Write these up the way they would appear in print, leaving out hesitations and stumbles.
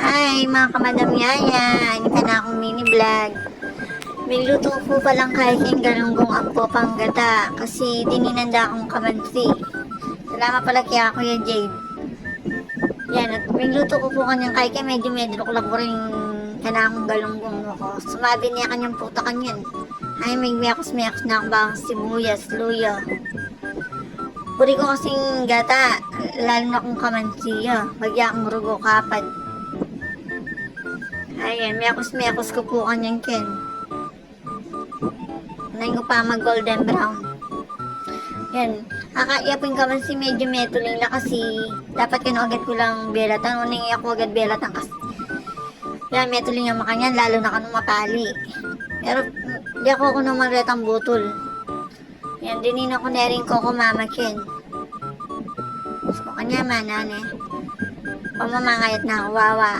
Hi mga kamadam yaya, ini ka na akong mini vlog. May luto ko palang kahiking galunggong ang popang gata kasi dininanda akong kamansi. Salamat pala kaya Kuya Jade. Yan, at may luto ko po kanyang kahiking medyo lang ko rin kanakong galunggong ko. Sumabi niya kanyang puta kanyan. Ay may miyakos na akong bawang sibuyas, luya. Puri ko kasing gata, lalo na kung kamansiya. Bagya akong rugo kapad. Ayan, miyakos ko po kanyang ken. Unahin ko pa mag golden brown. Yan, kakaiyapin ka man si medyo metuling lang kasi dapat agad ko lang belatan. Unahin ako agad belatan kasi yan, metuling ang makanyan, lalo na kanong mapali. Pero di ako nung magretang butol. Yan, dinin ako na rin ko kumamakin. So, kanya manane. Pamamangayat na ako, wawa.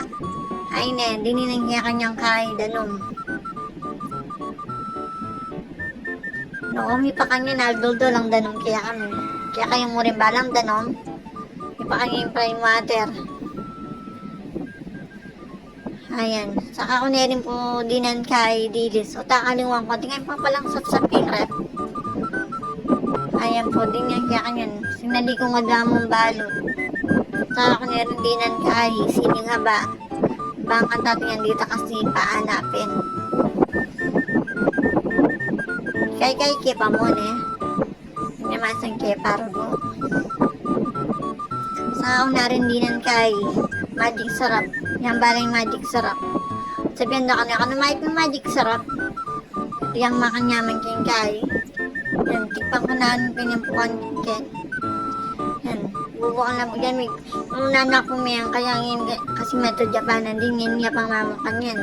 Ay ne, dininang niya kanyang kay danom. Noong pa kanya nagdoldo lang danom kaya kami. Kaya kayong mo rin balang danom. Ipa kanya yung prime water. Ayan. Saka ko na rin po dinan kay dilis. O takaliwang ko. Tingnan pa palang sapsapin rep. Ayan po, din yan kaya kanyan. Sinali ko nga damong balot. Saka ko na rin dinan kay sining haba. Bangkan tatingan dito kasi paanapin. Kay kepa mo ne. Namasang kepa rugo. Saka ko na rin dinan kay magic sarap. Yan balang magic sarap. Sabihan na kanina, kano mahit ng magic sarap? Yang makanyaman king kay. Yan, tikpan ko na ang pinimpukan ken. Yan, bubukan na po dyan. Muna na ko mayang kaya ngayon kasi meto Japanan din yan niya pang mamakan yan.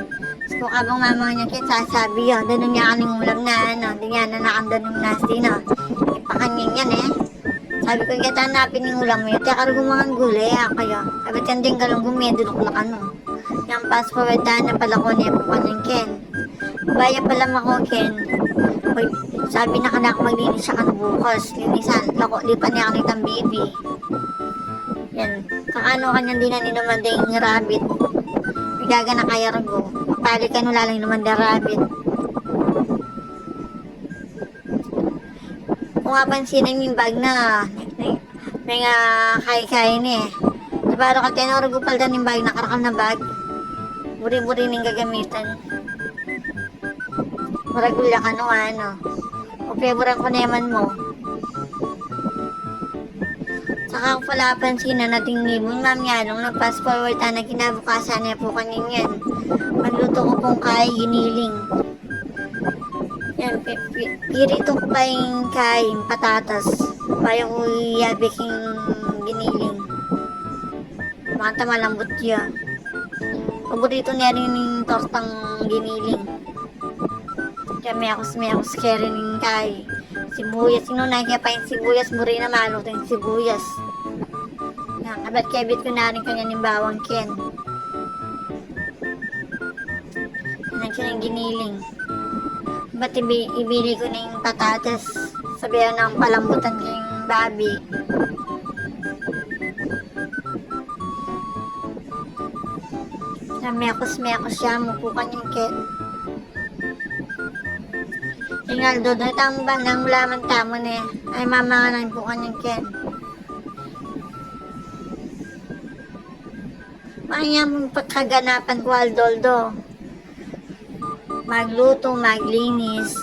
So kabang mamakan niya ken sasabi yun. Danon niya kaning ulam na ano. Di nga na nakandanon nasti no. Ipakanyan yan eh. Sabi ko kita hanapin yung ulam mo yun. Kaya karugong mga gulay kayo. Sabi yan din galunggong medulok na ano. Yung fast forward na pala ko niya po kanang ken. Baya pala mako ken. Sabi na kanak maglinis siya kan bukas. Linisan. Lako, lipan niya kanit ang baby. Yan. Kakano kanyang din na ninumanday ng rabbit. Bigaga na kaya rago. Pali ka nula lang ninumanday rabbit. Kung mapansinan yung bag na may nga kay-kay ni eh. Diba ro ka tayo rago paldan yung bag, nakarakal na bag. Buri-buri ning gagamitan. Maragulya ka no ano. O favoran ko naman mo. Saka ko pala pansinan nating nibon mamyanong nag-fast forward na kinabukasan niya po kaninyan. Magluto ko pong kay giniling. Yan, pirito ko pa yung kay patatas. Bayo ko yabiking giniling. Mata malambot siya. Paborito niya rin yung tortang giniling. Kaya may akos kaya rin yung kay sibuyas. Sinunay kaya pa yung sibuyas. Muri na malot yung sibuyas. Yan, kabat kebit ko na rin kanya ng bawang ken. Yan siya ng giniling. Ba't ibili ko na yung patatas? Sabihan ng palambutan ko yung babi. Yan, mekos siya. Mupukan yung ken. Ingaldo, doon ang nang laman tamo na ay mama nga nang po kanyang ken. Manyang pagkaganapan ko aldoldo. Magluto, maglinis.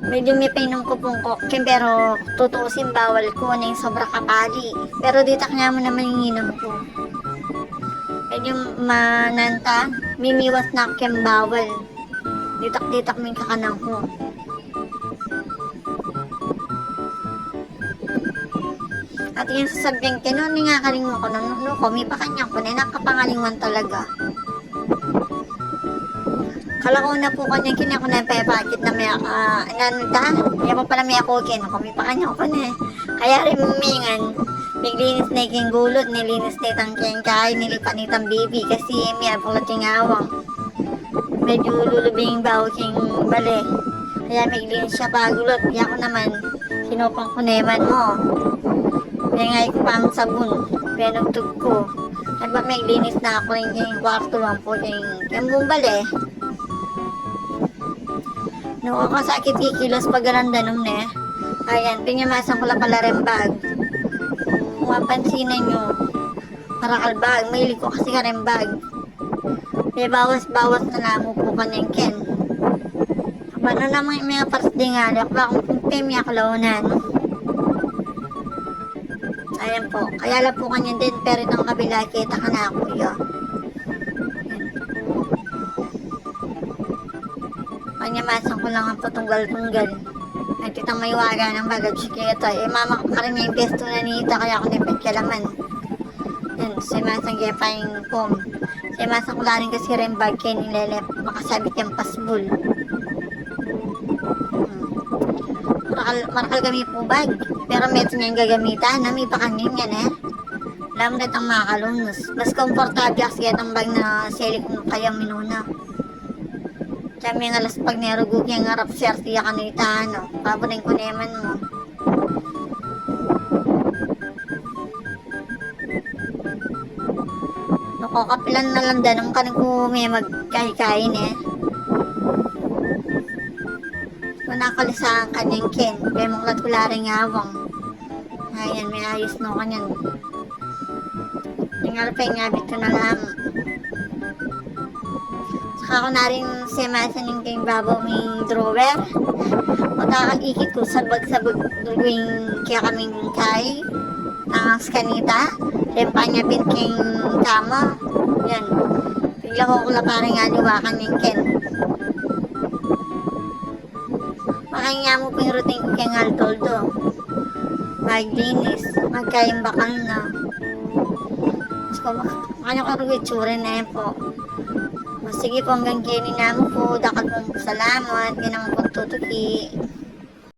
Medyo may painom ko pong kokin pero tutusin bawal ko na yung sobra kapali. Pero dito kanya mo naman yung inom ko. Medyo mananta, mimiwas na kem bawal. Ditak may kakanang ko. At yung sasabihin ko, no, nga kalingon ko, no, may pakanyang ko, na nakapangalingan talaga. Kala ko na po kanya, kinako na pepakit na may, nanta, kaya pa pala may ako, kinako, may pakanyang ko na. Kaya rin mumingan, naglinis na iking gulot, nilinis na itang kengkay, nilipan itang baby, kasi may apulat yung awang. Medyo lulubing baho king bale. Kaya may linis siya pagulot. Kaya ko naman, sinupang ko naman mo. Kaya nga ko pang sabon. Kaya nagtug ko. Ay ba may linis na ako rin yung kwarto lang po yung bumbal eh. Noong ako sakit kikilos pag gananda nung ne. Ayan, pinyamasan ko lang pala rin bag. Kung mapansinan nyo, marakal bag, mahilig ko kasi ka rin bag. May bawas-bawas na lang po kanyang ken. Paano naman yung mga paras di nga, bakit kung pemya kalaunan. Ayan po, kaya lang po kanya din, pero itong kabila, kita ka na ako yun. Panyamasan ko lang ang putunggal-tunggal. At itang may waga ng bagage kita. Eh, mama ko ka rin yung besto na nita, kaya ako nipit kalaman. Yan, simasang pa yung pom. Simasang ko rin kasi rin bag kayo nilelep, makasabit yung pasbul. Marakal kami po bag. Pero meron niyang gagamitan, nami pa kanyan yan eh. Alam na itang makalunos. Mas komportable kasi itong bag na silik mo kaya minuna. Kami nga alas pag nerugug yung harap sertiya kanita, ano. Pabunin ko naman mo. Nakakapilan na lang danong ka ko may magkain-kain eh. Kung nakalisahan kanyang ken, kaya mong latularing awang. Ayan, may ayos no kanyan. Yung alpay ngabit ko na lang. Saka ko na rin simasan yung kayong babaw may drawer. O takag-ikit ko sabag-sabag yung kaya kaming kay. Ang skanita. Lempa niya pin kayong kama. Yan. Bigla ko kula parang aliwakan yung ken. Makanya mo po yung routine ko kayong altoldo. Maglinis, magkayang bakal na. Mas ko makanya ko rin itsura na yun po. Sige po hanggang kayo ni namo po. Dakal po salamat. Yan ang pagtutuki.